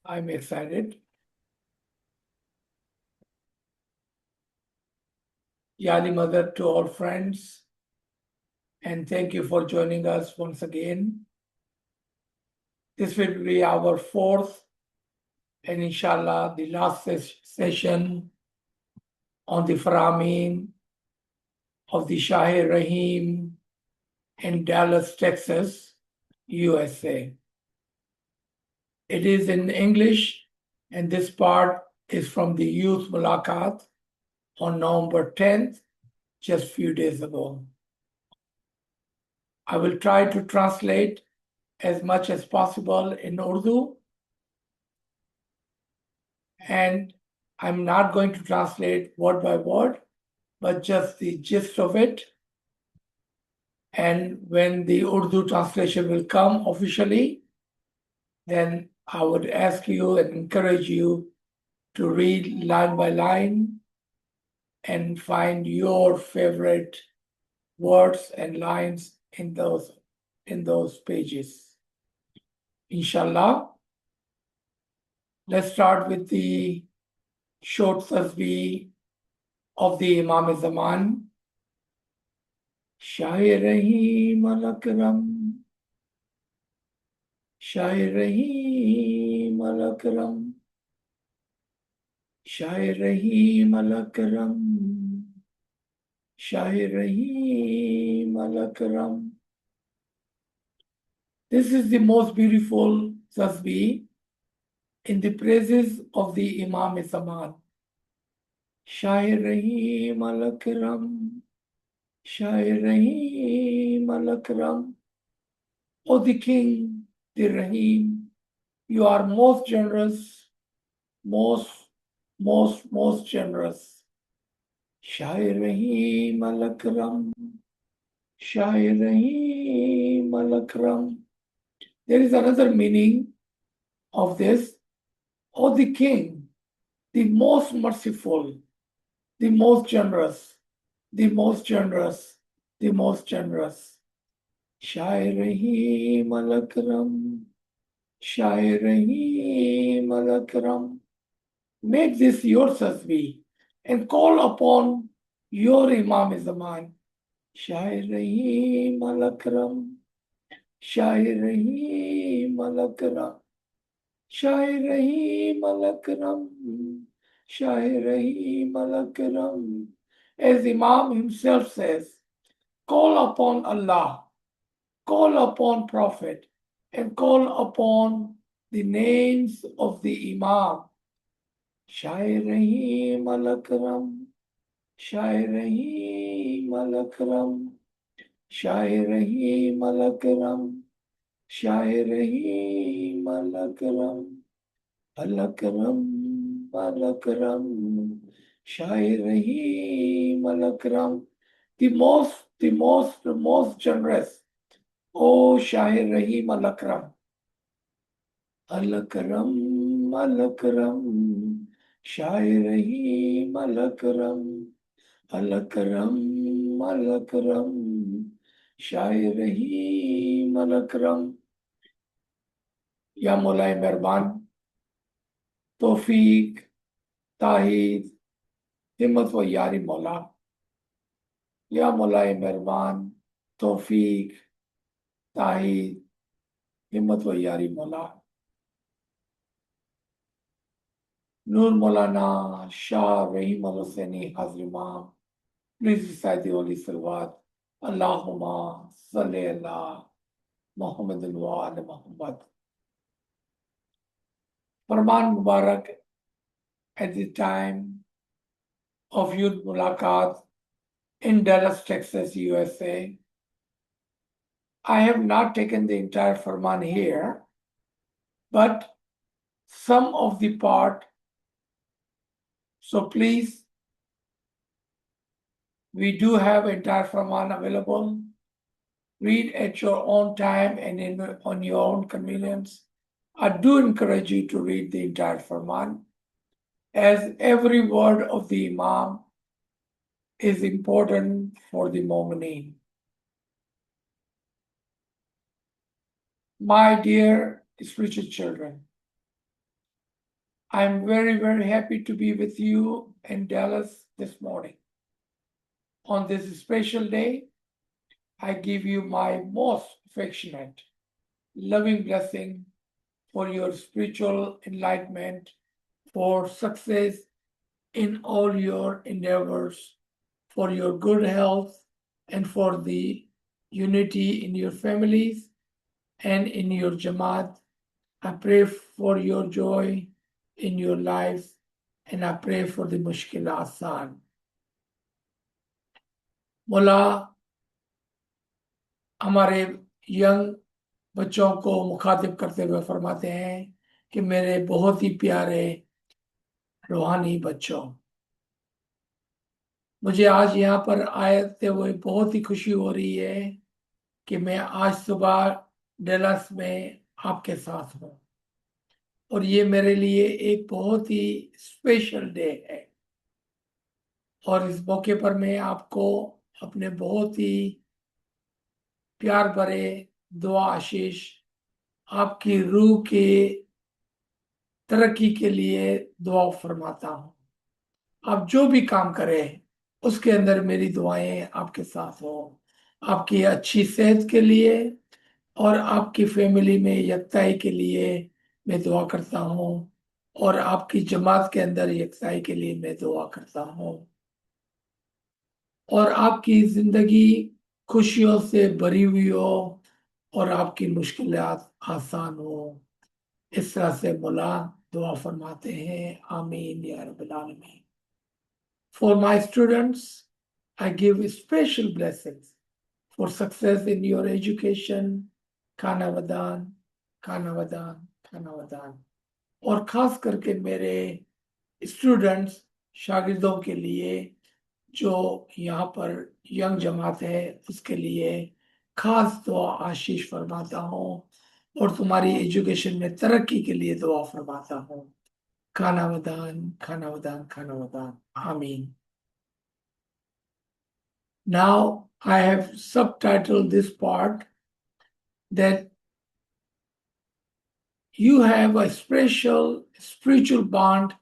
I'm excited. Yali Mother to all friends, and thank you for joining us once again. This will be our fourth and inshallah the last session on the Farman of the Shah Rahim in Dallas, Texas, USA. It is in English, and this part is from the youth Mulaqat on November 10th, just a few days ago. I will try to translate as much as possible in Urdu, and I'm not going to translate word by word, but just the gist of it. And when the Urdu translation will come officially, then I would ask you and encourage you to read line by line and find your favorite words and lines in those pages. Inshallah. Let's start with the short tasbih of the Imam Zaman. Shah Rahīm al-Akram, Shah Rahīm al-Akram, Shah Rahīm al-Akram, Shah Rahīm al-Akram. This is the most beautiful tasbih in the praises of the Imam Zaman. Shah Rahīm al-Akram, Shah Rahīm al-Akram. O the King, the Rahim, you are most generous, most generous. Shah Rahīm al-Akram, Shah Rahīm al-Akram. There is another meaning of this. O the King, the most merciful, the most generous, the most generous, the most generous. Shah Rahīm al-Akram, Shah Rahīm al-Akram. Make this your tasbih and call upon your Imam Zaman. Shah Rahīm al-Akram, Shah Rahīm al-Akram, Shah Rahīm al-Akram, Shah Rahīm al-Akram. As Imam himself says, call upon Allah, call upon Prophet, and call upon the names of the Imam. Shah Rahīm al-Akram, Shah Rahīm al-Akram, Shah Rahīm al-Akram, Shah Rahīm al-Akram, al-Akram, al-Akram, Shah Rahīm al-Akram. The most generous. O Shah Rahīm al-Akram. Al-Akram, al-Akram, Shah Rahīm al-Akram. Al-Akram, al-Akram, Shah Rahīm al-Akram. Ya Mawlānā Mehraban, Tawfiq, Tahid, Himmat wa Yari Mawla. Ya Mawlānā Mehraban, Tawfiq, Tahid, Himmat wa Yari Mawla. Nur Mawlānā Shāh Raḥīm al-Ḥusaynī Hazar Imam. Please recite the Holy Salawat. Allahumma salli ala Muhammadin wa ala Muhammad. Farman Mubarak at the time of Youth Mulaqat in Dallas, Texas, USA. I have not taken the entire Farman here, but some of the part. So please, we do have entire Farman available. Read at your own time and on your own convenience. I do encourage you to read the entire Farman, as every word of the Imam is important for the Mu'mineen. My dear spiritual children, I'm very, very happy to be with you in Dallas this morning. On this special day, I give you my most affectionate, loving blessing for your spiritual enlightenment, for success in all your endeavors, for your good health, and for the unity in your families and in your Jamaat. I pray for your joy in your lives, and I pray for the mushkil asan. मौला हमारे young बच्चों को मुखातिब करते हुए फरमाते हैं कि मेरे बहुत ही प्यारे रूहानी बच्चों, मुझे आज यहाँ पर आते हुए बहुत ही खुशी हो रही है कि मैं आज सुबह डलस में आपके साथ हूँ और ये मेरे लिए एक बहुत ही स्पेशल डे है। और इस मौके पर मैं आपको अपने बहुत ही प्यार भरे दुआ आशीष, आपकी रूह के तरक्की के लिए दुआ फरमाता हूँ। आप जो भी काम करें उसके अंदर मेरी दुआएं आपके साथ हो, आपकी अच्छी सेहत के लिए और आपकी फैमिली में यकताई के लिए मैं दुआ करता हूँ और आपकी जमात के अंदर यकताई के लिए मैं दुआ करता हूँ और आपकी जिंदगी खुशियों से भरी हुई हो और आपकी मुश्किलात आसान हो। इस तरह से मौला दुआ फरमाते हैं, आमीन या रब्बिल आलमीन। For my students, I give special blessings for success in your education, खाना वदान, खाना वदान, खाना वदान। और खास करके मेरे स्टूडेंट्स, शागिर्दों के लिए जो यहाँ पर यंग जमात है उसके लिए खास दुआ आशीष फरमाता हूँ और तुम्हारी एजुकेशन में तरक्की के लिए दुआ फरमाता हूँ। खाना वदान, खाना वदान, खाना वदान, आमीन। Now I have subtitled this part that you have a special spiritual bond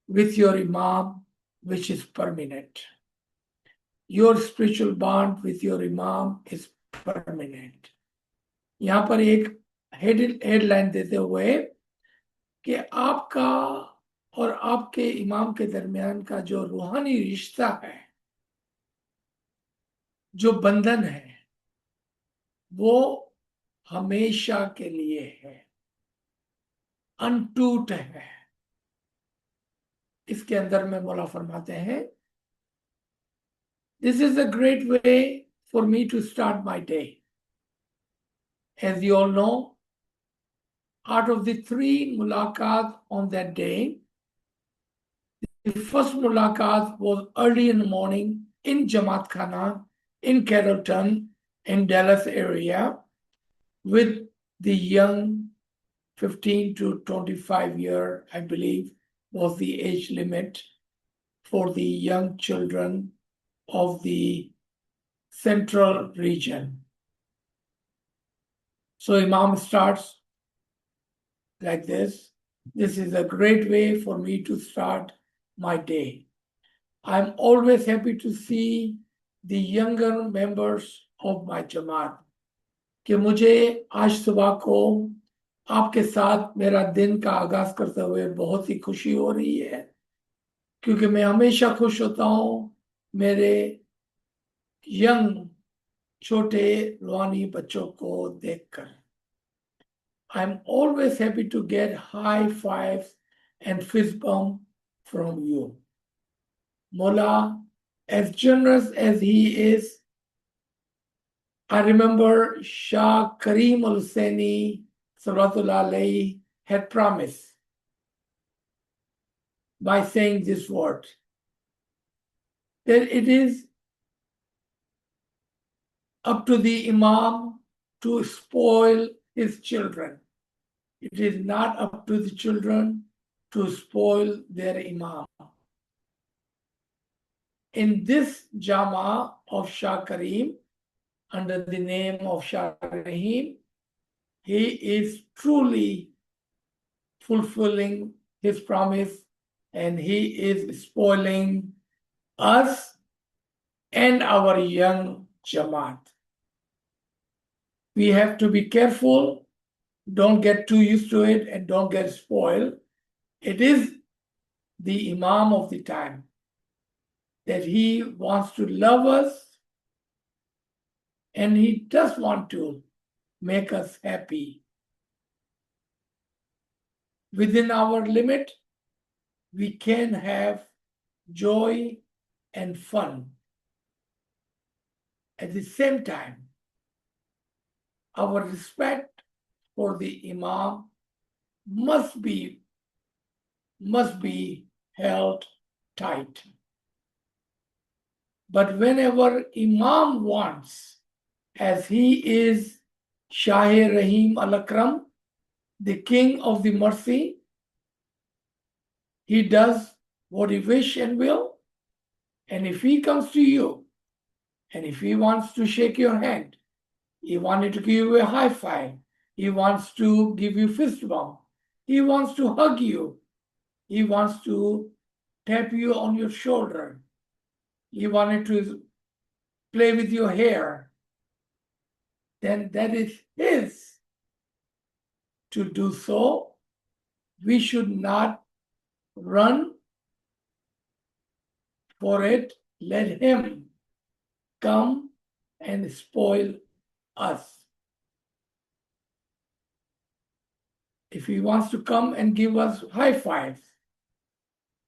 with your Imam, which is permanent. Your spiritual bond with your Imam is permanent. यहाँ पर एक हेडलाइन देते हुए कि आपका और आपके इमाम के दरमियान का जो रूहानी रिश्ता है, जो बंधन है, वो हमेशा के लिए है, अनटूट है। इसके अंदर में मौला फरमाते हैं, This is a great way for me to start my day. As you all know, out of the 3 mulaqat on that day, the first mulaqat was early in the morning in Jamaat Khana in Carrollton in Dallas area with the young 15 to 25 year, I believe, was the age limit for the young children of the central region. So Imam starts like this. This is a great way for me to start my day. I'm always happy to see the younger members of my Jamaat. कि मुझे आज सुबह को आपके साथ मेरा दिन का आगाज करते हुए बहुत ही खुशी हो रही है, क्योंकि मैं हमेशा खुश होता हूँ मेरे यंग छोटे रूहानी बच्चों को देखकर। I'm always happy to get high fives and fist bump from you. Mullah, as generous as he is, I remember Shah Karim al-Ḥusaynī Salawatullah alayhi had promised by saying this word, that it is up to the Imam to spoil his children. It is not up to the children to spoil their Imam. In this Jama of Shah Karim, under the name of Shah Rahīm, he is truly fulfilling his promise and he is spoiling us and our young Jamaat. We have to be careful, don't get too used to it and don't get spoiled. It is the Imam of the time that he wants to love us and he does want to make us happy. Within our limit, we can have joy and fun. At the same time, our respect for the Imam must be held tight. But whenever Imam wants, as he is Shah Rahīm al-Akram, the King of the Mercy, he does what he wish and will. And if he comes to you, and if he wants to shake your hand, he wanted to give you a high five, he wants to give you fist bump, he wants to hug you, he wants to tap you on your shoulder, he wanted to play with your hair, then that is his to do so. We should not run for it. Let him come and spoil us. If he wants to come and give us high fives,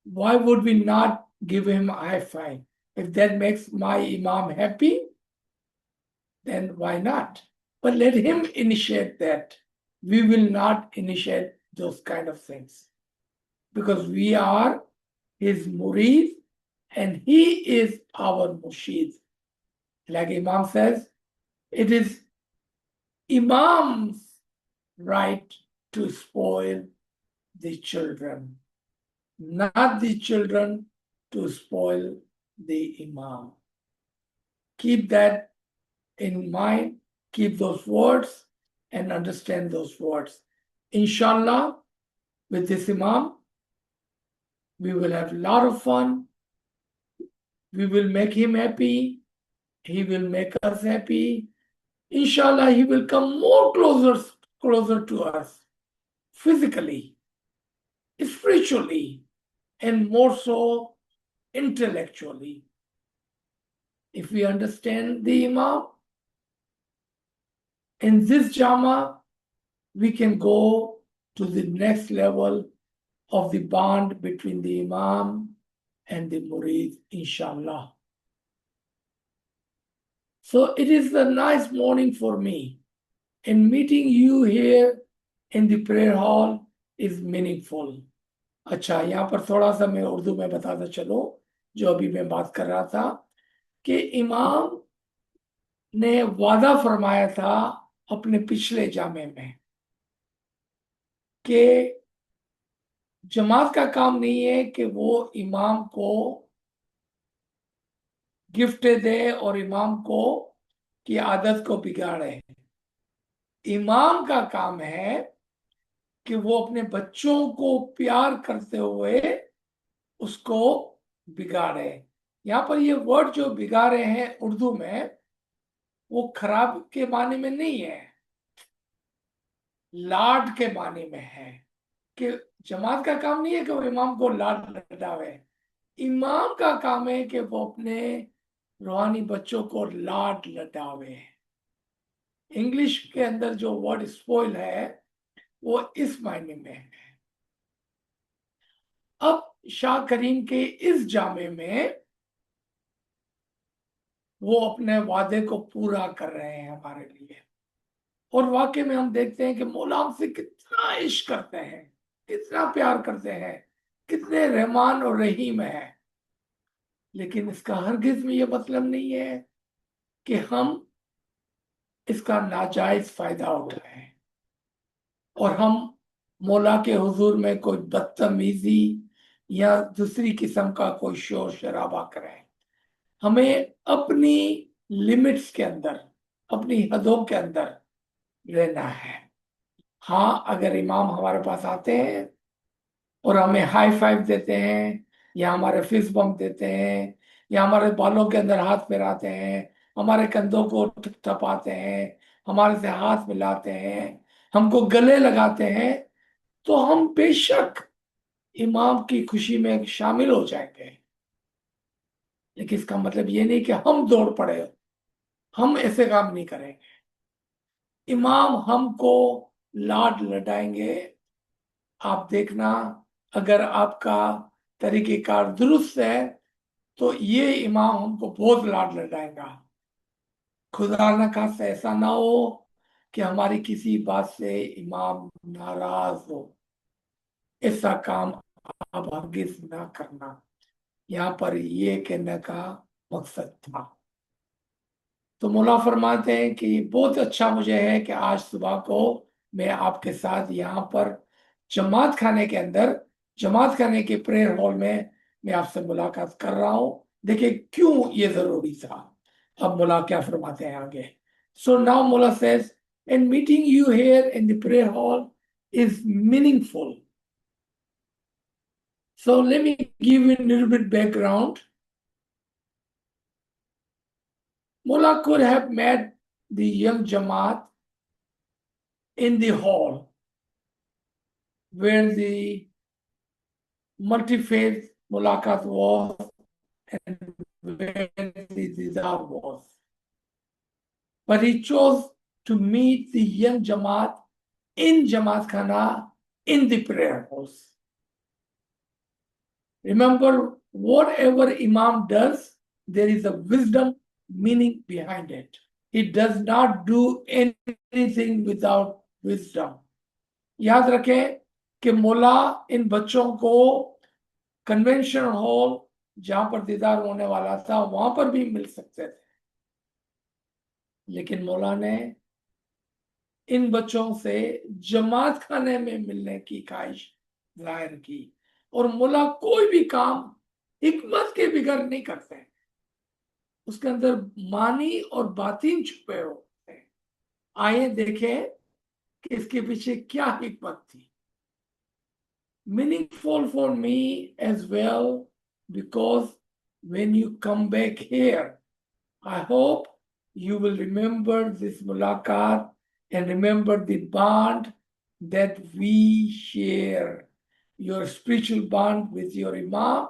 why would we not give him a high five? If that makes my Imam happy, then why not? But let him initiate that. We will not initiate those kind of things because we are his murid and he is our murshid. Like Imam says, it is Imam's right to spoil the children, not the children to spoil the Imam. Keep that in mind, keep those words and understand those words. Inshallah, with this Imam, we will have a lot of fun. We will make him happy. He will make us happy. Inshallah, he will come more closer to us physically, spiritually, and more so intellectually. If we understand the Imam, in this Jama, we can go to the next level of the bond between the Imam and the Murid, inshallah. So it is a nice morning for me. And meeting you here in the prayer hall is meaningful. अच्छा, यहाँ पर थोड़ा सा मैं उर्दू में बताता चलो जो अभी मैं बात कर रहा था कि इमाम ने वादा फरमाया था अपने पिछले जामे में कि जमात का काम नहीं है कि वो इमाम को गिफ्ट दे और इमाम को की आदत को बिगाड़े। इमाम का काम है कि वो अपने बच्चों को प्यार करते हुए उसको बिगाड़े। यहाँ पर ये वर्ड जो बिगाड़े हैं उर्दू में, वो खराब के माने में नहीं है, लाड के माने में है कि जमात का काम नहीं है कि वो इमाम को लाड लटावे। इमाम का काम है कि वो अपने रूहानी बच्चों को लाड लटावे। इंग्लिश के अंदर जो वर्ड स्पॉइल है वो इस मायने में है। अब शाह करीम के इस जामे में वो अपने वादे को पूरा कर रहे हैं हमारे लिए। और वाकई में हम देखते हैं कि मौला से कितना इश्क करते हैं, कितना प्यार करते हैं, कितने रहमान और रहीम है। लेकिन इसका हरगिज में ये मतलब नहीं है कि हम इसका नाजायज फायदा उठाएं और हम मौला के हुजूर में कोई बदतमीजी या दूसरी किस्म का कोई शोर शराबा करें। हमें अपनी लिमिट्स के अंदर, अपनी हदों के अंदर रहना है। हाँ, अगर इमाम हमारे पास आते हैं और हमें हाई फाइव देते हैं, या हमारे फिस्ट बम्प देते हैं, या हमारे बालों के अंदर हाथ फिराते हैं, हमारे कंधों को थपाते हैं, हमारे से हाथ मिलाते हैं, हमको गले लगाते हैं, तो हम बेशक इमाम की खुशी में शामिल हो जाएंगे। लेकिन इसका मतलब ये नहीं कि हम दौड़ पड़े, हम ऐसे काम नहीं करेंगे। इमाम हमको लाड लडाएंगे। आप देखना, अगर आपका तरीक़ेकार दुरुस्त है तो ये इमाम हमको बहुत लाड लडाएगा। खुदा न खास्ता ऐसा ना हो कि हमारी किसी बात से इमाम नाराज हो। ऐसा काम आप हरगिज ना करना। यहाँ पर ये कहने का मकसद था। तो मौला फरमाते हैं कि बहुत अच्छा मुझे है कि आज सुबह को मैं आपके साथ यहाँ पर जमात खाने के अंदर, जमात खाने के प्रेयर हॉल में मैं आपसे मुलाकात कर रहा हूँ। देखिए क्यों ये जरूरी था। अब मौला क्या फरमाते हैं आगे। सो नाउ मौला says, and meeting you here in the prayer hall is meaningful. So let me give you a little bit background. Mullah could have met the young Jamaat in the hall where the multi-faith Mulaqat was and where the Didar was. But he chose to meet the young Jamaat in Jamaat Khana in the prayer house. Remember, whatever Imam does, there is a wisdom meaning behind it. He does not do anything without wisdom. याद रखें कि मौला इन बच्चों को convention hall जहां पर दीदार होने वाला था वहां पर भी मिल सकते थे, लेकिन मौला ने इन बच्चों से जमात खाने में मिलने की ख्वाहिश जाहिर की। और मौला कोई भी काम हिकमत के बगैर नहीं करते, उसके अंदर मानी और बातिन छुपे होते हैं। आइए देखें कि इसके पीछे क्या हिकमत थी। Meaningful for me as well, because when you come back here, I hope you will remember this mulaqat and remember the bond that we share. Your spiritual bond with your Imam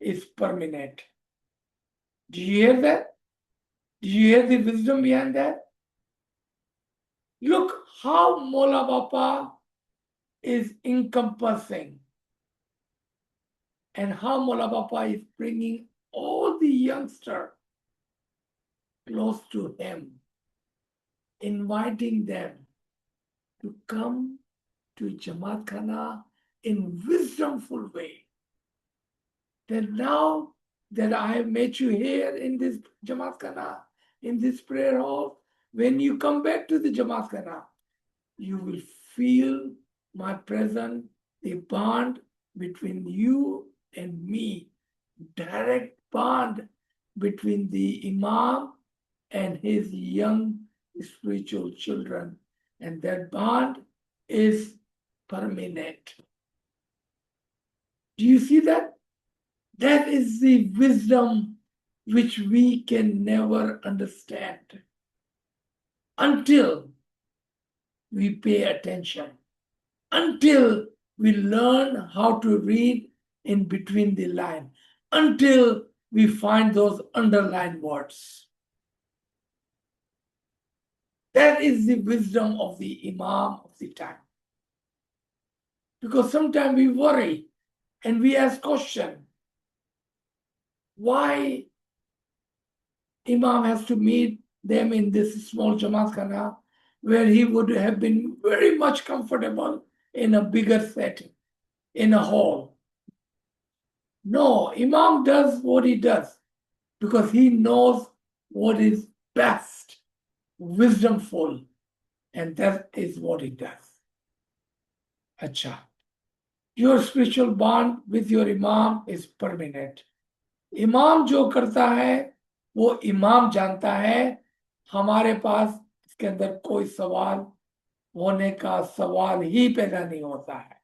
is permanent. Do you hear that? Do you hear the wisdom behind that? Look how Mola Bapa is encompassing, and how Mola Bapa is bringing all the youngsters close to him, inviting them to come to Jamaat Khana in wisdomful way. That now that I have met you here in this Jamaat Khana, in this prayer hall, when you come back to the Jamaat Khana, you will feel my presence, the bond between you and me, direct bond between the Imam and his young spiritual children. And that bond is permanent. Do you see that? That is the wisdom which we can never understand until we pay attention, until we learn how to read in between the line, until we find those underlined words. That is the wisdom of the Imam of the time. Because sometimes we worry and we ask questions. Why Imam has to meet them in this small Jamaat Khana, where he would have been very much comfortable in a bigger setting, in a hall? No, Imam does what he does because he knows what is best, wisdomful, and that is what he does. Acha. Your spiritual bond with your Imam is permanent. इमाम जो करता है वो इमाम जानता है। हमारे पास इसके अंदर कोई सवाल होने का सवाल ही पैदा नहीं होता है।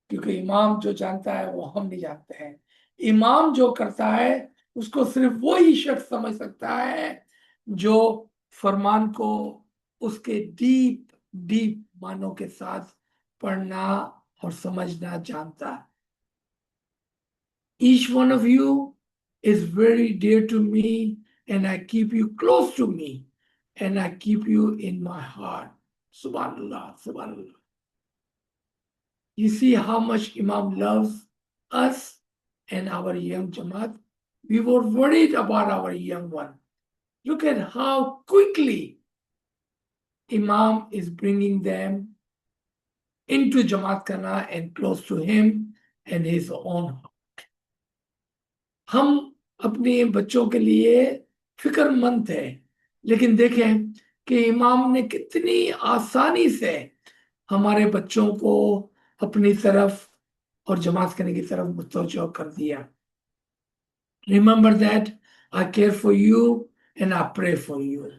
क्योंकि इमाम जो जानता है वो हम नहीं जानते हैं। इमाम जो करता है उसको सिर्फ वो ही शख्स समझ सकता है जो फरमान को उसके डीप डीप मानों के साथ पढ़ना और समझना जानता है। Each one of you is very dear to me, and I keep you close to me, and I keep you in my heart. Subhanallah, Subhanallah. You see how much Imam loves us and our young Jamaat. We were worried about our young one. Look at how quickly Imam is bringing them into Jamaat Khana and close to him and his own heart. हम अपने बच्चों के लिए फिक्रमंद थे, लेकिन देखें कि इमाम ने कितनी आसानी से हमारे बच्चों को अपनी तरफ और जमात करने की तरफ मुतवज्जो कर दिया। Remember that I care for you and I pray for you.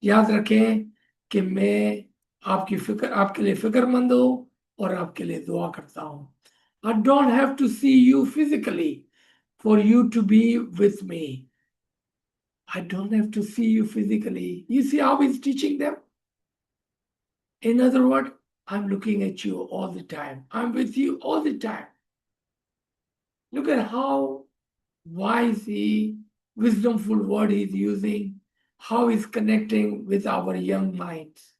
याद रखें कि मैं आपके लिए फिक्रमंद हूँ और आपके लिए दुआ करता हूँ। I don't have to see you physically for you to be with me. I don't have to see you physically. You see how he's teaching them? In other words, I'm looking at you all the time. I'm with you all the time. Look at how wise wisdomful word he's using, how he's connecting with our young minds.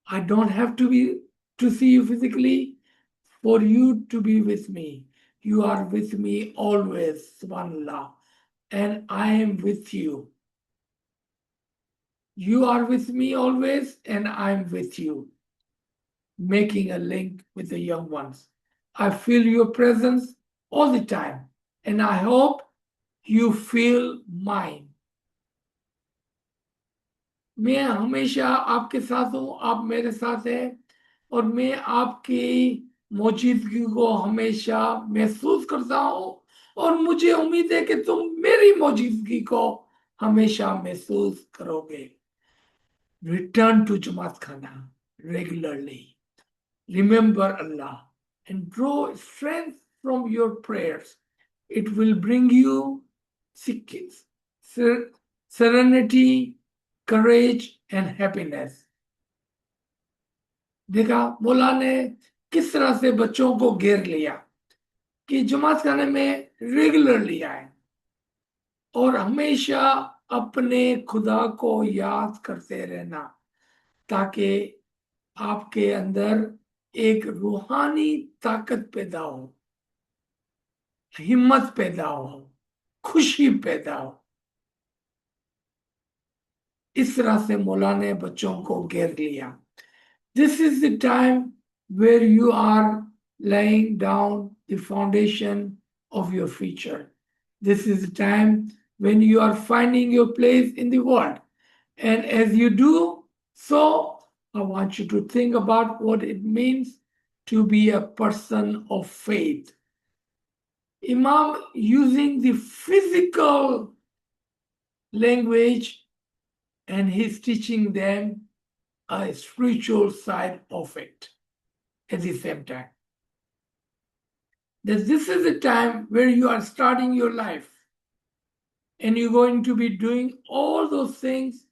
I don't have to see you physically for you to be with me. You are with me always, subhanallah, and I am with you. You are with me always, and I'm with you, making a link with the young ones. I feel your presence all the time, and I hope you feel mine. मैं हमेशा आपके साथ हूँ, आप मेरे साथ हैं, और मैं आपकी मौजूदगी को हमेशा महसूस करता हूँ, और मुझे उम्मीद है कि तुम मेरी मौजूदगी को हमेशा महसूस करोगे। Return to Jamaat Khana regularly. Remember Allah and draw strength from your prayers. It will bring you serenity, courage, and happiness. देखा मौला ने किस तरह से बच्चों को घेर लिया कि जमात खाने में रेगुलरली आए और हमेशा अपने खुदा को याद करते रहना, ताकि आपके अंदर एक रूहानी ताकत पैदा हो, हिम्मत पैदा हो, खुशी पैदा हो। इस तरह से मौला ने बच्चों को घेर लिया। This is the time where you are laying down the foundation of your future. This is the time when you are finding your place in the world. And as you do so, I want you to think about what it means to be a person of faith. Imam using the physical language, and he's teaching them a spiritual side of it at the same time. That this is the time where you are starting your life, and you're going to be doing all those things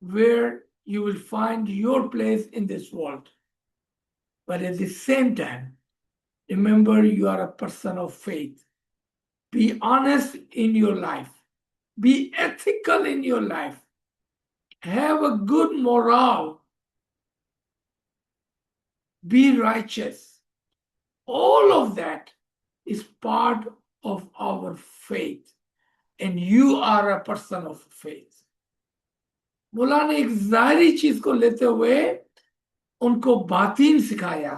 where you will find your place in this world. But at the same time, remember you are a person of faith. Be honest in your life. Be ethical in your life. Have a good morale. Be righteous. All of that is part of our faith. And you are a person of faith. मौला ने एक ज़ाहिरी चीज को लेते हुए उनको बातीन सिखाया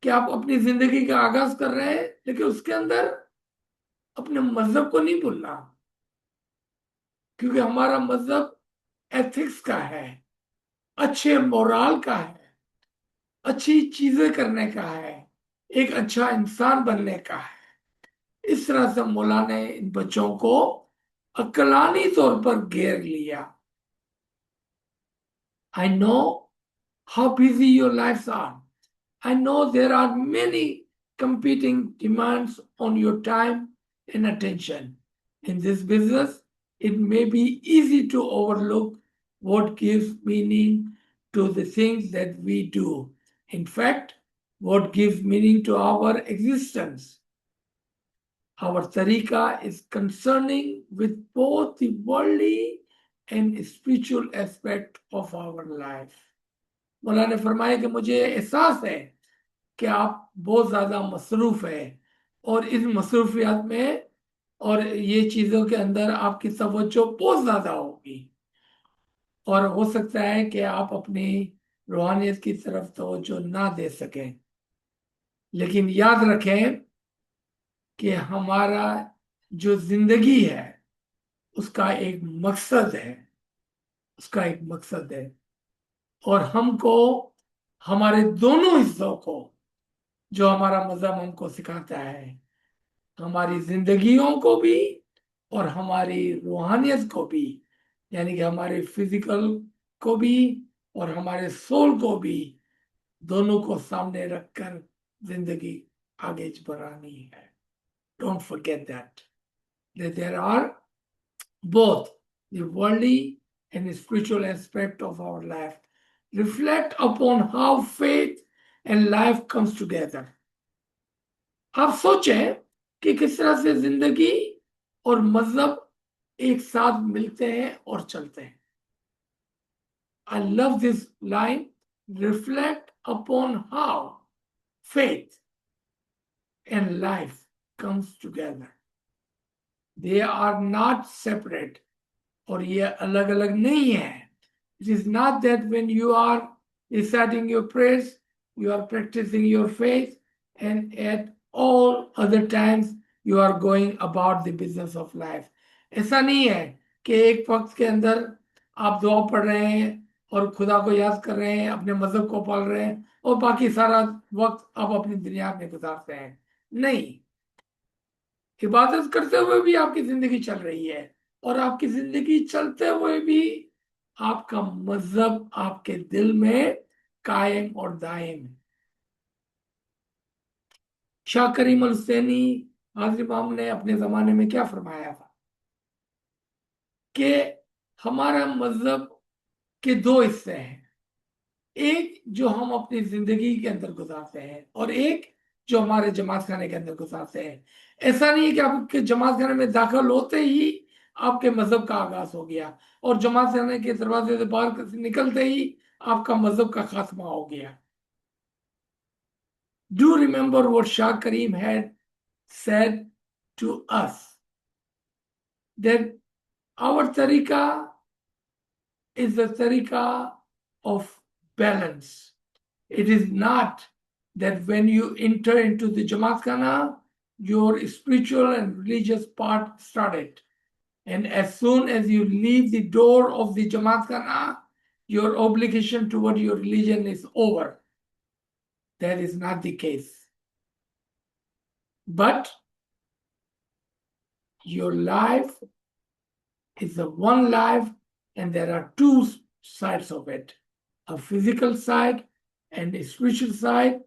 कि आप अपनी जिंदगी का आगाज कर रहे हैं, लेकिन उसके अंदर अपने मजहब को नहीं भूलना, क्योंकि हमारा मजहब एथिक्स का है, अच्छे मोरल का है, अच्छी चीजें करने का है, एक अच्छा इंसान बनने का है। इस तरह से मौला ने इन बच्चों को अक्लानी तौर पर घेर लिया। I know how busy your lives are. I know there are many competing demands on your time and attention. In this business, it may be easy to overlook what gives meaning to the things that we do. In fact, what gives meaning to our existence. Our tariqa is concerning with both the worldly and spiritual aspect of our life. मौला ने फरमाया कि मुझे एहसास है कि आप बहुत ज़्यादा मसरूफ़ है और इस मसरूफियात में और ये चीज़ों के अंदर आपकी तवज्जो बहुत ज़्यादा होगी और हो सकता है कि आप अपनी रूहानियत की तरफ तवज्जो ना दे सकें, लेकिन याद रखें कि हमारा जो जिंदगी है उसका एक मकसद है, उसका एक मकसद है और हमको हमारे दोनों हिस्सों को जो हमारा मजहब हमको सिखाता है, हमारी जिंदगियों को भी और हमारी रूहानियत को भी, यानी कि हमारे फिजिकल को भी और हमारे सोल को भी, दोनों को सामने रखकर जिंदगी आगे बढ़ानी है. Don't forget that there are both the worldly and spiritual aspect of our life. Reflect upon how faith and life comes together. आप सोचें कि किस तरह से जिंदगी और मजहब एक साथ मिलते हैं और चलते हैं. I love this line. Reflect upon how faith and life comes together. They are not separate. और ये अलग अलग नहीं है. It is not that when you are reciting your prayers, you are practicing your faith, and at all other times you are going about the business of life. ऐसा नहीं है कि एक वक्त के अंदर आप दुआ पढ़ रहे हैं और खुदा को याद कर रहे हैं, अपने मजहब को पाल रहे हैं और बाकी सारा वक्त आप अपनी दुनिया में गुजारते हैं. नहीं, इबादत करते हुए भी आपकी जिंदगी चल रही है और आपकी जिंदगी चलते हुए भी आपका मजहब आपके दिल में कायम और दायम है. शाह करीम अल-हुसैनी हाज़र इमाम ने अपने जमाने में क्या फरमाया था कि हमारा मजहब के दो हिस्से हैं, एक जो हम अपनी जिंदगी के अंदर गुजारते हैं और एक जो हमारे जमात खाने के अंदर गुजारते हैं. ऐसा नहीं है कि आपके जमात खाने में दाखिल होते ही आपके मजहब का आगाज हो गया और जमात खाने के दरवाजे से बाहर निकलते ही आपका मजहब का खात्मा हो गया. Do remember what Shah Karim had said to us, that our tariqa is the tariqa of balance. It is not that when you enter into the Jamaat Khana, your spiritual and religious part started. And as soon as you leave the door of the Jamaat Khana, your obligation toward your religion is over. That is not the case. But your life is the one life, and there are two sides of it, a physical side and a spiritual side,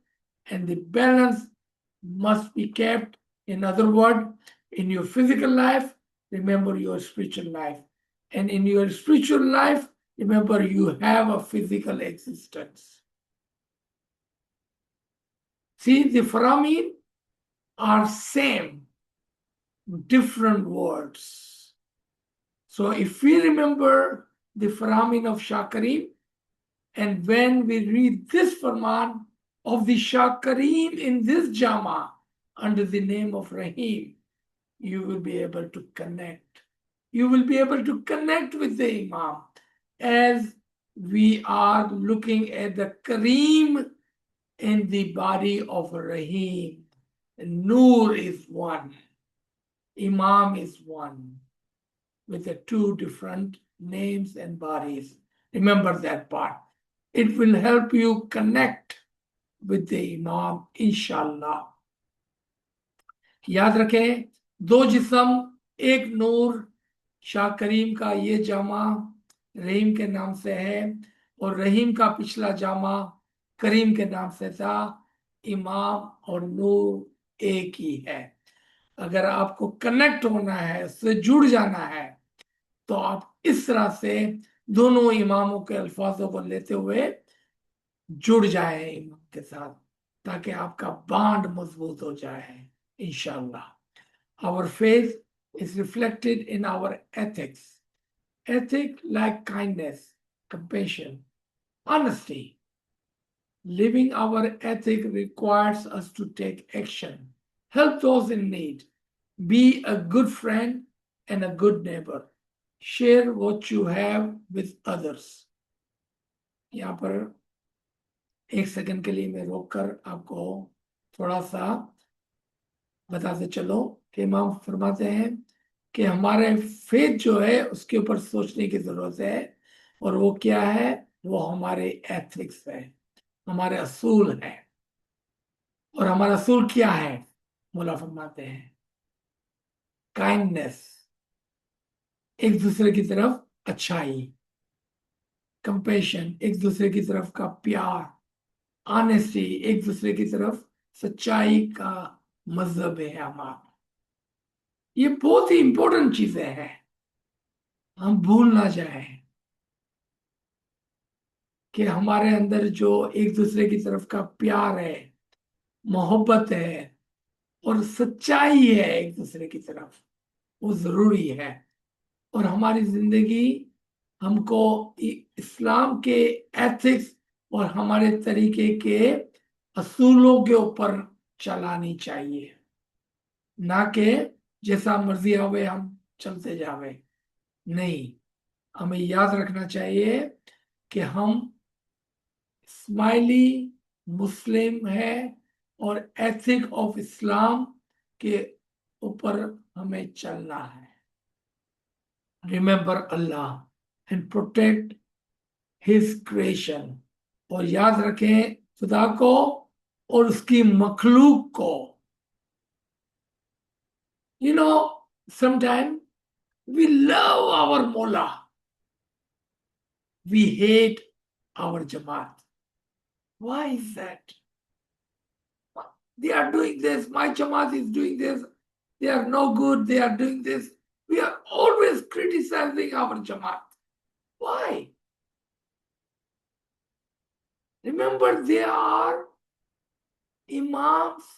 and the balance must be kept. In other words, in your physical life, remember your spiritual life. And in your spiritual life, remember you have a physical existence. See, the Faramin are same, different words. So if we remember the Faramin of Shah Karim, and when we read this Farman of the Shah Karim in this Jama under the name of Rahim, you will be able to connect. You will be able to connect with the Imam as we are looking at the Kareem in the body of Rahim. Noor is one, Imam is one, with the two different names and bodies. Remember that part. It will help you connect with the Imam, inshallah. याद रखें, दो जिस्म एक नूर. शाह करीम का ये जामा रहीम के नाम से है और रहीम का पिछला जामा करीम के नाम से था. इमाम और नूर एक ही है। अगर आपको कनेक्ट होना है, उससे जुड़ जाना है, तो आप इस तरह से दोनों इमामों के अल्फाजों को लेते हुए जुड़ जाए इमाम के साथ, ताकि आपका बांड मजबूत हो जाए इंशाल्लाह। Our faith is reflected in our ethics. Ethic like kindness, compassion, honesty. Living our ethic requires us to take action, help those in need, be a good friend and a good neighbor. Share what you have with others. यहाँ पर एक second के लिए मैं रोककर आपको थोड़ा सा बताते चलो कि इमाम फरमाते हैं कि हमारे फेथ जो है उसके ऊपर सोचने की जरूरत है, और वो क्या है? वो हमारे एथिक्स है, हमारे असूल है। और हमारा असूल क्या है? मौला फरमाते हैं काइंडनेस, एक दूसरे की तरफ अच्छाई, कंपेशन, एक दूसरे की तरफ का प्यार, ऑनेस्टी, एक दूसरे की तरफ सच्चाई का मजहब है हमारा। ये बहुत ही इंपॉर्टेंट चीजें हैं, हम भूल ना जाए कि हमारे अंदर जो एक दूसरे की तरफ का प्यार है, मोहब्बत है और सच्चाई है एक दूसरे की तरफ, वो जरूरी है। और हमारी जिंदगी हमको इस्लाम के एथिक्स और हमारे तरीके के असूलों के ऊपर चलानी चाहिए, ना कि जैसा मर्जी आवे हम चलते जावे। नहीं, हमें याद रखना चाहिए कि हम स्माइली मुस्लिम है और एथिक ऑफ इस्लाम के ऊपर हमें चलना है। Remember Allah and protect his creation, और याद रखें खुदा को और उसकी मखलूक को। You know, sometime we love our Maula, we hate our jamaat. Why is that? They are doing this, my Jamaat is doing this, they are no good, they are doing this. We are always criticizing our Jamaat. Why? Remember, they are Imam's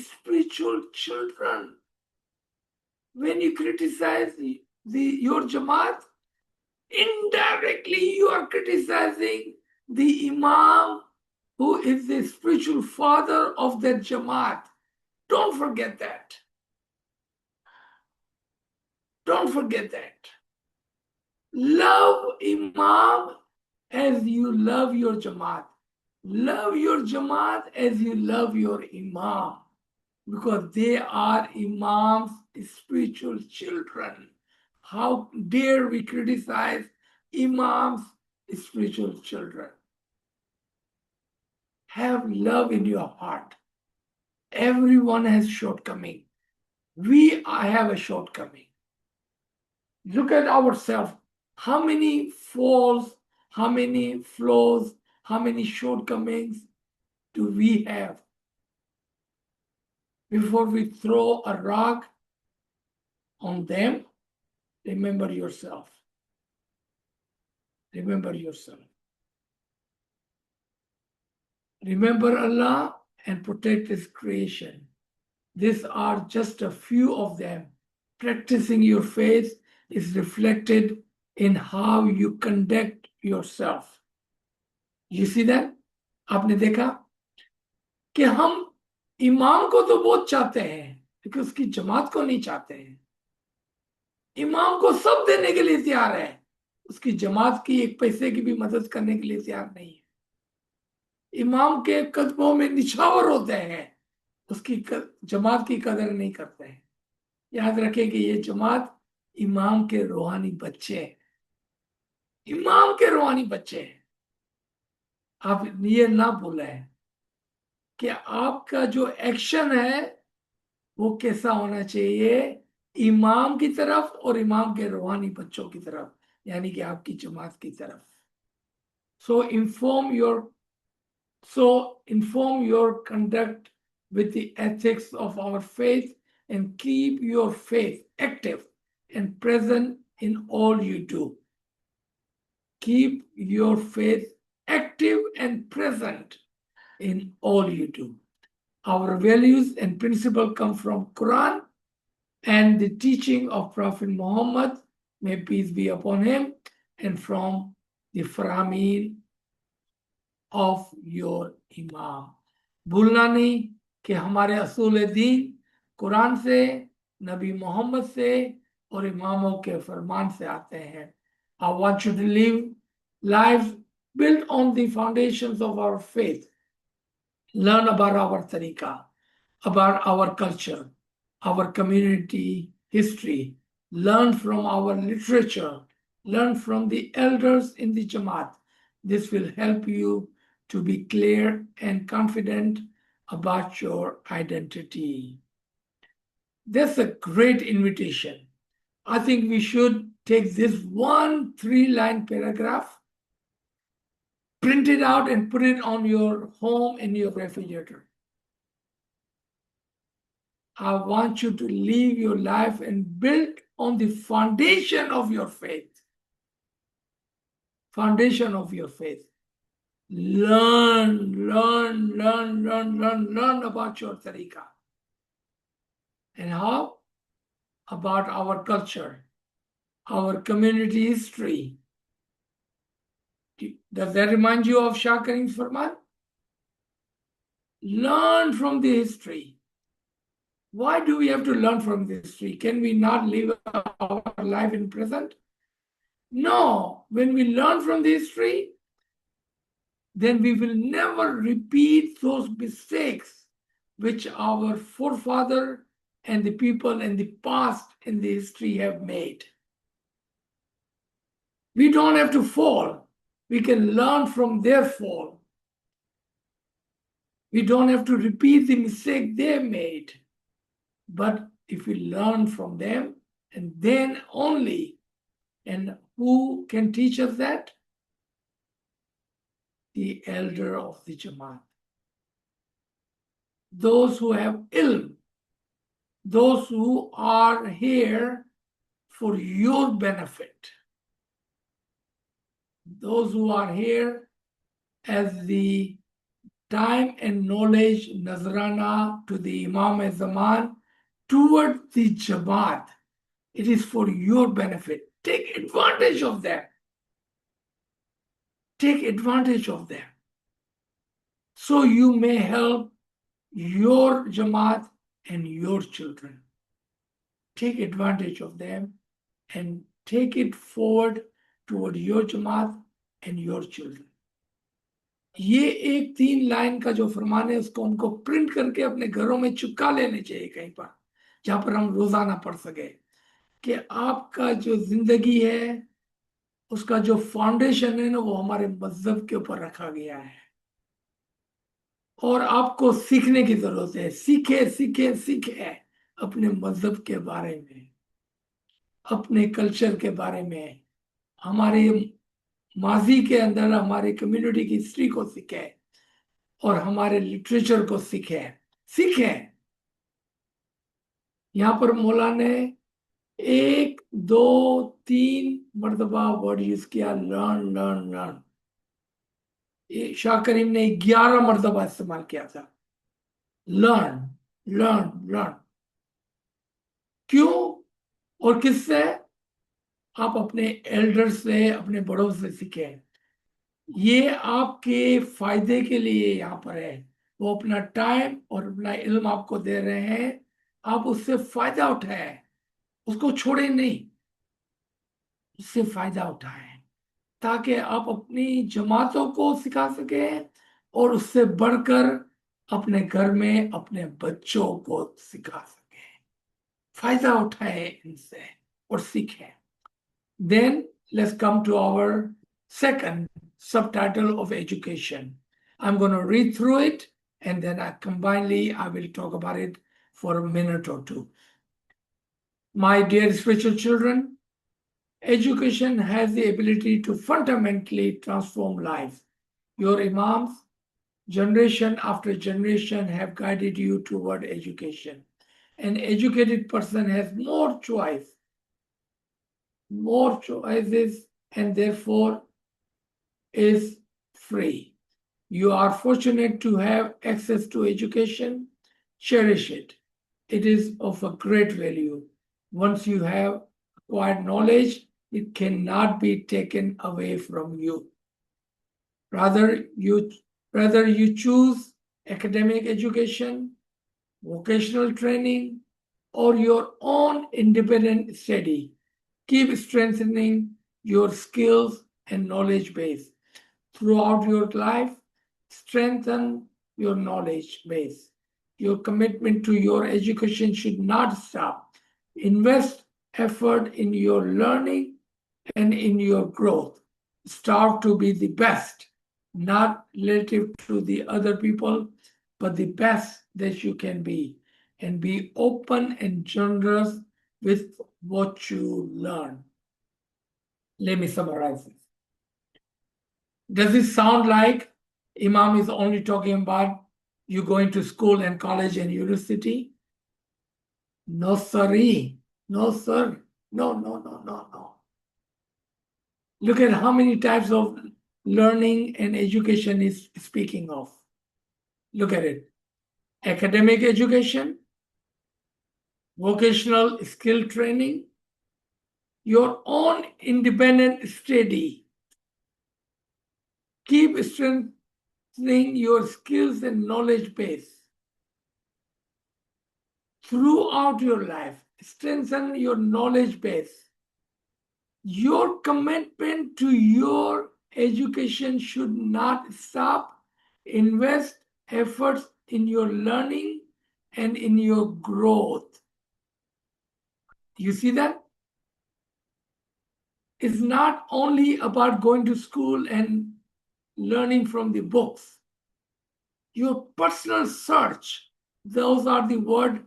spiritual children. When you criticize your Jamaat, indirectly you are criticizing the Imam who is the spiritual father of that Jamaat. Don't forget that. Don't forget that. Love Imam as you love your Jamaat. Love your Jamaat as you love your Imam, because they are Imam's spiritual children. How dare we criticize Imam's spiritual children? Have love in your heart. Everyone has shortcoming. I have a shortcoming. Look at ourselves. How many faults, how many flaws, how many shortcomings do we have? Before we throw a rock on them, remember yourself. Remember yourself. Remember Allah and protect His creation. These are just a few of them. Practicing your faith is reflected in how you conduct yourself. You see that? आपने देखा कि हम इमाम को तो बहुत चाहते हैं, लेकिन उसकी जमात को नहीं चाहते हैं। इमाम को सब देने के लिए तैयार है, उसकी जमात की एक पैसे की भी मदद करने के लिए तैयार नहीं है। इमाम के कदमों में निछावर होते हैं, उसकी जमात की कदर नहीं करते हैं। याद रखें कि ये जमात इमाम के रूहानी बच्चे हैं, इमाम के रूहानी बच्चे हैं। आप ये ना भूलें कि आपका जो एक्शन है वो कैसा होना चाहिए, इमाम की तरफ और इमाम के रूहानी बच्चों की तरफ, यानी कि आपकी जमात की तरफ। So inform your So inform your conduct with the ethics of our faith and keep your faith active and present in all you do. Keep your faith active and present in all you do. Our values and principles come from Quran and the teaching of Prophet Muhammad, may peace be upon him, and from the Farman of your Imam. भूलना नहीं कि हमारे असूल दीन कुरान से, नबी मोहम्मद से और इमामों के फरमान से आते हैं. I want you to live lives built on the foundations of our faith. Learn about our tariqah, about our culture, our community history. Learn from our literature. Learn from the elders in the Jamaat. This will help you to be clear and confident about your identity. That's a great invitation. I think we should take this 1 3-line paragraph, print it out and put it on your home in your refrigerator. I want you to live your life and build on the foundation of your faith. Foundation of your faith. Learn about your tariqah. And how? About our culture, our community history. Does that remind you of Shah Karim's Farman? Learn from the history. Why do we have to learn from the history? Can we not live our life in present? No. When we learn from the history, then we will never repeat those mistakes which our forefather and the people in the past in the history have made. We don't have to fall. We can learn from their fall. We don't have to repeat the mistake they made. But if we learn from them, and then only, and who can teach us that? The elder of the Jamaat. Those who have ilm, those who are here for your benefit. Those who are here as the time and knowledge Nazrana to the Imam Zaman toward the Jamaat. It is for your benefit. Take advantage of that. Take advantage of them. So you may help your Jamaat and your children. Take advantage of them and take it forward toward your Jamaat and your children. ये एक 3 line का जो फरमान है उसको उनको print करके अपने घरों में चिपका लेने चाहिए कहीं पर, जहां पर हम रोजाना पढ़ सके कि आपका जो जिंदगी है उसका जो फाउंडेशन है ना वो हमारे मजहब के ऊपर रखा गया है और आपको सीखने की जरूरत है. सीखे अपने मजहब के बारे में, अपने कल्चर के बारे में, हमारे माजी के अंदर हमारे कम्युनिटी की हिस्ट्री को सीखे और हमारे लिटरेचर को सीखे. यहाँ पर मौला ने 1 2 3 मर्तबा वर्ड यूज किया, लर्न. शाह करीम ने 11 मर्तबा इस्तेमाल किया था. लर्न. क्यों और किससे? आप अपने एल्डर से, अपने बड़ों से सीखें. ये आपके फायदे के लिए यहाँ पर है. वो अपना टाइम और अपना इल्म आपको दे रहे हैं, आप उससे फायदा उठाएं, उसको छोड़े नहीं, उससे फायदा उठाएं ताकि आप अपनी जमातों को सिखा सकें और उससे बढ़कर अपने घर में अपने बच्चों को सिखा सकें. फायदा उठाएं इनसे और सीखें. Then let's come to our second subtitle of education. I'm going to read through it and then combinedly I will talk about it for a minute or two. My dear spiritual children, education has the ability to fundamentally transform lives. Your imams, Generation after generation have guided you toward education. An educated person has more choices, and therefore is free. You are fortunate to have access to education. Cherish it. It is of a great value. Once you have acquired knowledge, it cannot be taken away from you. Rather you choose academic education, vocational training, or your own independent study. Keep strengthening your skills and knowledge base. Throughout your life, strengthen your knowledge base. Your commitment to your education should not stop. Invest effort in your learning and in your growth. Strive to be the best, not relative to the other people, but the best that you can be. And be open and generous with what you learn. Let me summarize this. Does it sound like Imam is only talking about you going to school and college and university? No, sirree. No, sir. No. Look at how many types of learning and education is speaking of. Look at it. Academic education, vocational skill training, your own independent study. Keep strengthening your skills and knowledge base throughout your life. Strengthen your knowledge base. Your commitment to your education should not stop. Invest efforts in your learning and in your growth. You see that? It's not only about going to school and learning from the books. Your personal search, those are the words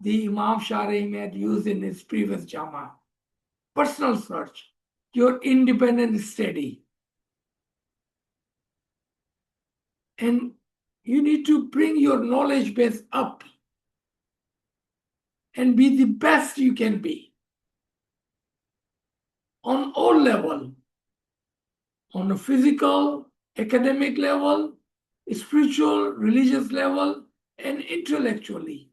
the Imam Shāh Raḥīm had used in his previous Jama. Personal search, your independent study. And you need to bring your knowledge base up and be the best you can be on all levels, on a physical, academic level, spiritual, religious level, and intellectually.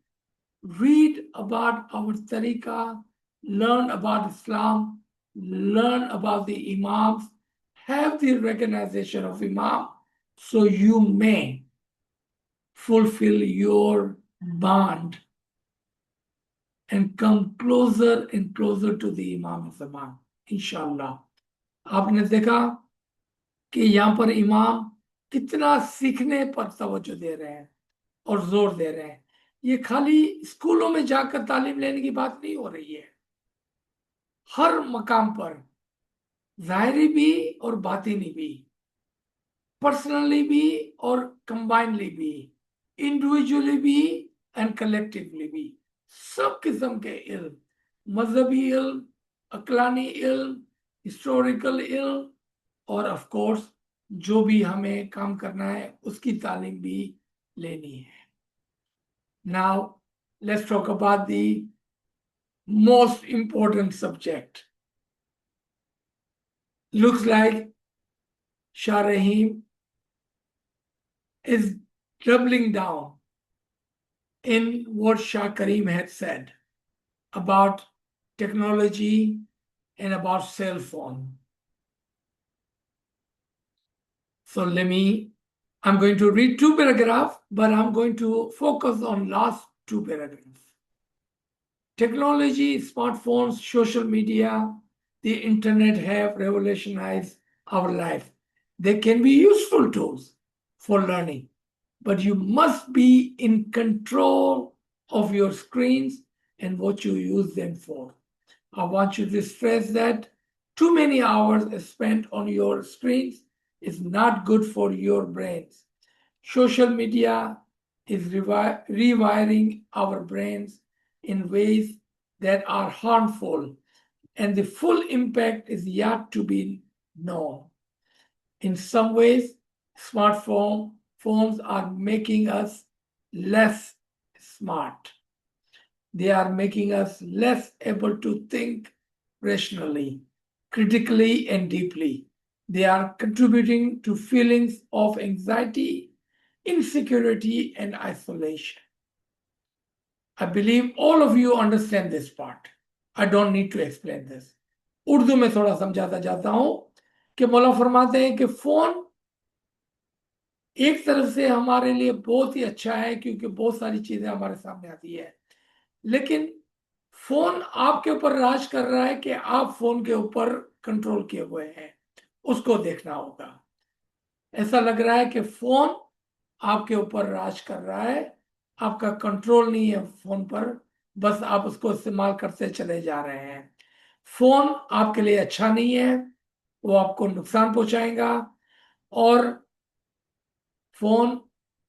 Read about our tariqah, learn about Islam, learn about the Imams, have the recognition of Imam, so you may fulfill your bond and come closer and closer to the Imam Zaman, inshallah. आपने देखा कि यहाँ पर इमाम कितना सीखने पर तवज्जो दे रहे हैं और जोर दे रहे हैं. ये खाली स्कूलों में जाकर तालीम लेने की बात नहीं हो रही है. हर मकाम पर ज़ाहिरी भी और बातिनी भी, पर्सनली भी और कंबाइनली भी, इंडिविजुअली भी एंड कलेक्टिवली भी, सब किस्म के इल्म, मजहबी इल्म, अकलानी इल्म, हिस्टोरिकल इल्म और ऑफ कोर्स जो भी हमें काम करना है उसकी तालीम भी लेनी है. Now let's talk about the most important subject. Looks like Shah Rahīm is doubling down in what Shah Karim had said about technology and about cell phone. So I'm going to read 2 paragraphs, but I'm going to focus on last 2 paragraphs. Technology, smartphones, social media, the internet have revolutionized our life. They can be useful tools for learning, but you must be in control of your screens and what you use them for. I want you to stress that too many hours spent on your screens is not good for your brains. Social media is rewiring our brains in ways that are harmful, and the full impact is yet to be known. In some ways, Phones are making us less smart. They are making us less able to think rationally, critically, and deeply. They are contributing to feelings of anxiety, insecurity, and isolation. I believe all of you understand this part. I don't need to explain this. Urdu में थोड़ा समझाता जाता हूं कि मौला फरमाते हैं कि फोन एक तरफ से हमारे लिए बहुत ही अच्छा है क्योंकि बहुत सारी चीजें हमारे सामने आती है, लेकिन फोन आपके ऊपर राज कर रहा है कि आप फोन के ऊपर कंट्रोल किए हुए हैं, उसको देखना होगा। ऐसा लग रहा है कि फोन आपके ऊपर राज कर रहा है, आपका कंट्रोल नहीं है फोन पर, बस आप उसको इस्तेमाल करते चले जा रहे हैं। फोन आपके लिए अच्छा नहीं है, वो आपको नुकसान पहुंचाएगा, और फोन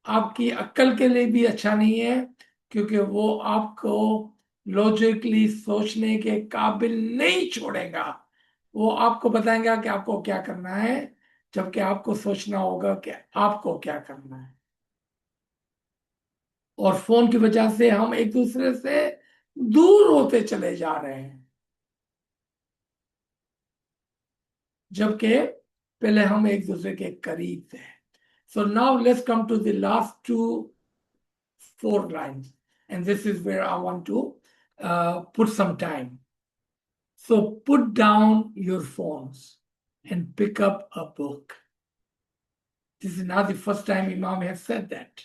आपकी अक्ल के लिए भी अच्छा नहीं है क्योंकि वो आपको लॉजिकली सोचने के काबिल नहीं छोड़ेगा। वो आपको बताएगा कि आपको क्या करना है, जबकि आपको सोचना होगा कि आपको क्या करना है। और फोन की वजह से हम एक दूसरे से दूर होते चले जा रहे हैं, जबकि पहले हम एक दूसरे के करीब थे। So now let's come to the last four lines, and this is where I want to put some time. So put down your phones and pick up a book. This is not the first time Imam has said that.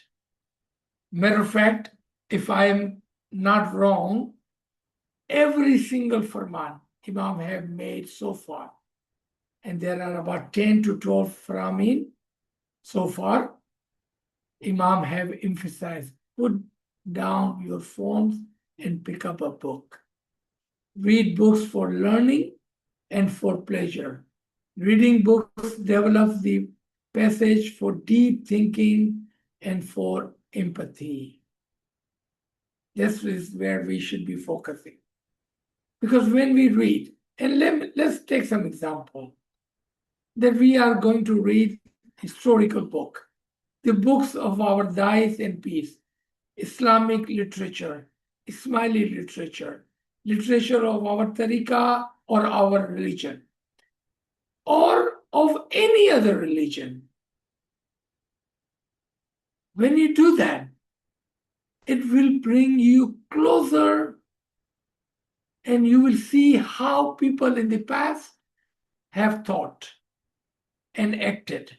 Matter of fact, if I am not wrong, every single farman Imam have made so far, and there are about 10 to 12 faramin so far, Imam have emphasized, put down your phones and pick up a book. Read books for learning and for pleasure. Reading books develops the passage for deep thinking and for empathy. This is where we should be focusing. Because when we read, and let's take some example, that we are going to read historical book, the books of our Dais and Peace, Islamic literature, Ismaili literature, literature of our tariqah or our religion, or of any other religion. When you do that, it will bring you closer, and you will see how people in the past have thought and acted,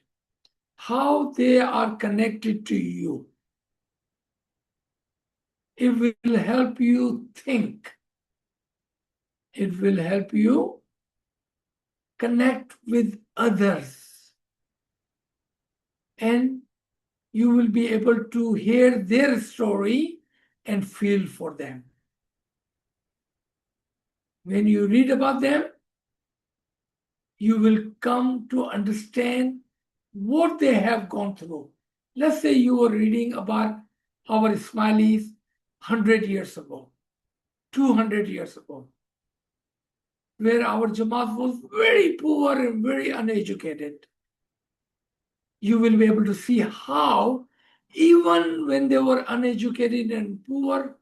how they are connected to you. It will help you think. It will help you connect with others. And you will be able to hear their story and feel for them. When you read about them, you will come to understand what they have gone through. Let's say you were reading about our Ismailis 100 years ago, 200 years ago, where our Jamaat was very poor and very uneducated. You will be able to see how, even when they were uneducated and poor,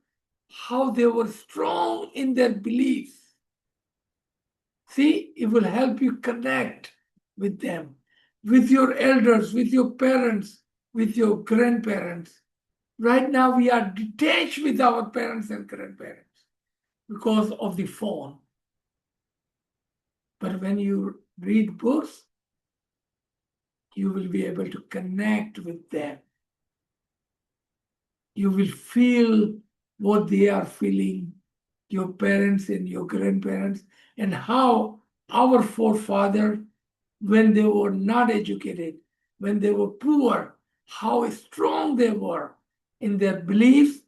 how they were strong in their beliefs. See, it will help you connect with them, with your elders, with your parents, with your grandparents. Right now, we are detached with our parents and grandparents because of the phone. But when you read books, you will be able to connect with them. You will feel what they are feeling, your parents and your grandparents, and how our forefathers, when they were not educated, when they were poor, how strong they were in their beliefs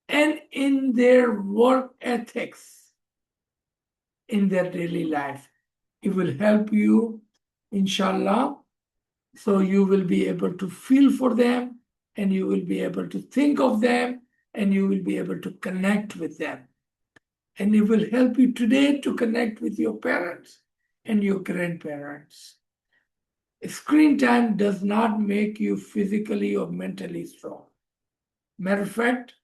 and in their work ethics in their daily life. It will help you, inshallah. So you will be able to feel for them, and you will be able to think of them, and you will be able to connect with them. And it will help you today to connect with your parents and your grandparents. Screen time does not make you physically or mentally strong. Matter of fact,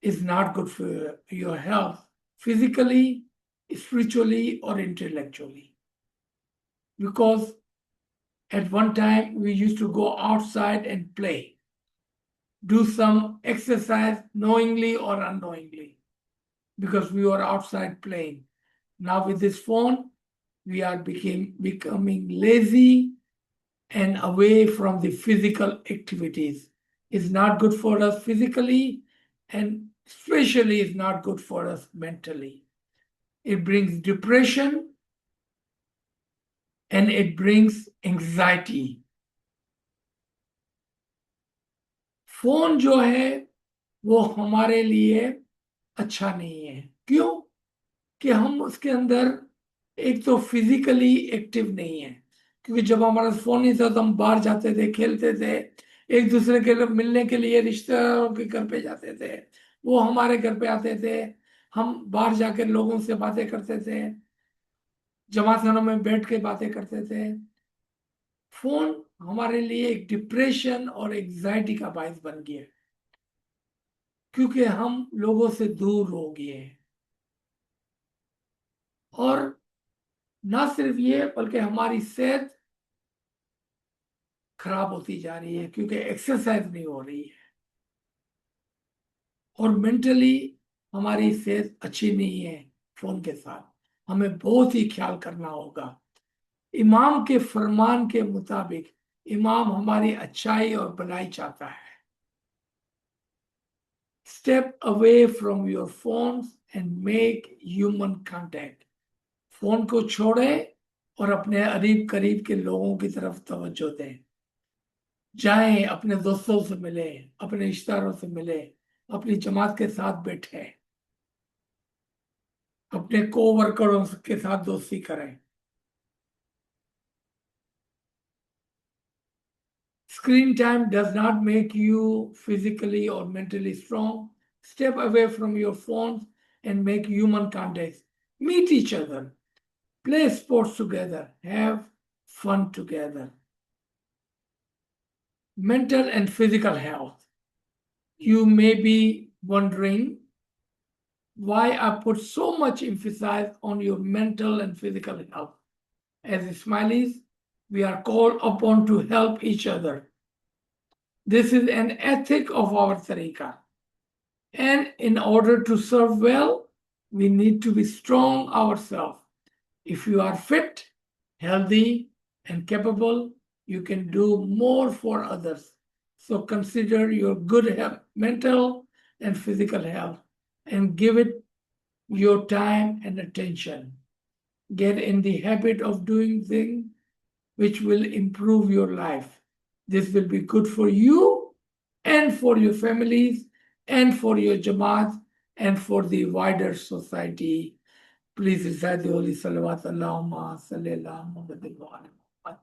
it's not good for your health, physically, spiritually, or intellectually. Because at one time we used to go outside and play, do some exercise knowingly or unknowingly, because we were outside playing. Now with this phone, we are becoming lazy and away from the physical activities. It's not good for us physically, and especially it's not good for us mentally. It brings depression and it brings anxiety. Phone जो है वो हमारे लिए अच्छा नहीं है। क्यों? कि हम उसके अंदर एक तो फिजिकली एक्टिव नहीं है, क्योंकि जब हमारा फोन नहीं था तो हम बाहर जाते थे, खेलते थे, एक दूसरे के मिलने के लिए रिश्तेदारों के घर पे जाते थे, वो हमारे घर पे आते थे, हम बाहर जाकर लोगों से बातें करते थे, जमात खानों में बैठ के बातें करते थे। फोन हमारे लिए एक डिप्रेशन और एंजाइटी का बायस बन गया, क्योंकि हम लोगों से दूर हो गए हैं। और ना सिर्फ ये, बल्कि हमारी सेहत खराब होती जा रही है, क्योंकि एक्सरसाइज नहीं हो रही है, और मेंटली हमारी सेहत अच्छी नहीं है। फोन के साथ हमें बहुत ही ख्याल करना होगा। इमाम के फरमान के मुताबिक इमाम हमारी अच्छाई और भलाई चाहता है। Step away from your phones and make human contact. Phone को छोड़े और अपने करीब करीब के लोगों की तरफ तवज्जो दें। जाएं, अपने दोस्तों से मिले, अपने रिश्तेदारों से मिले, अपनी जमात के साथ बैठे, अपने कोवर्करों के साथ दोस्ती करें। Screen time does not make you physically or mentally strong. Step away from your phones and make human contacts. Meet each other, play sports together, have fun together. Mental and physical health. You may be wondering why I put so much emphasis on your mental and physical health. As Ismailis, we are called upon to help each other. This is an ethic of our tariqah. And in order to serve well, we need to be strong ourselves. If you are fit, healthy, and capable, you can do more for others. So consider your good health, mental and physical health, and give it your time and attention. Get in the habit of doing things which will improve your life. This will be good for you and for your families and for your jamaat and for the wider society. Please recite the holy salawat Allahumma salli ala Muhammad wa ala Muhammad.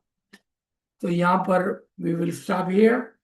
So यहाँ पर we will stop here.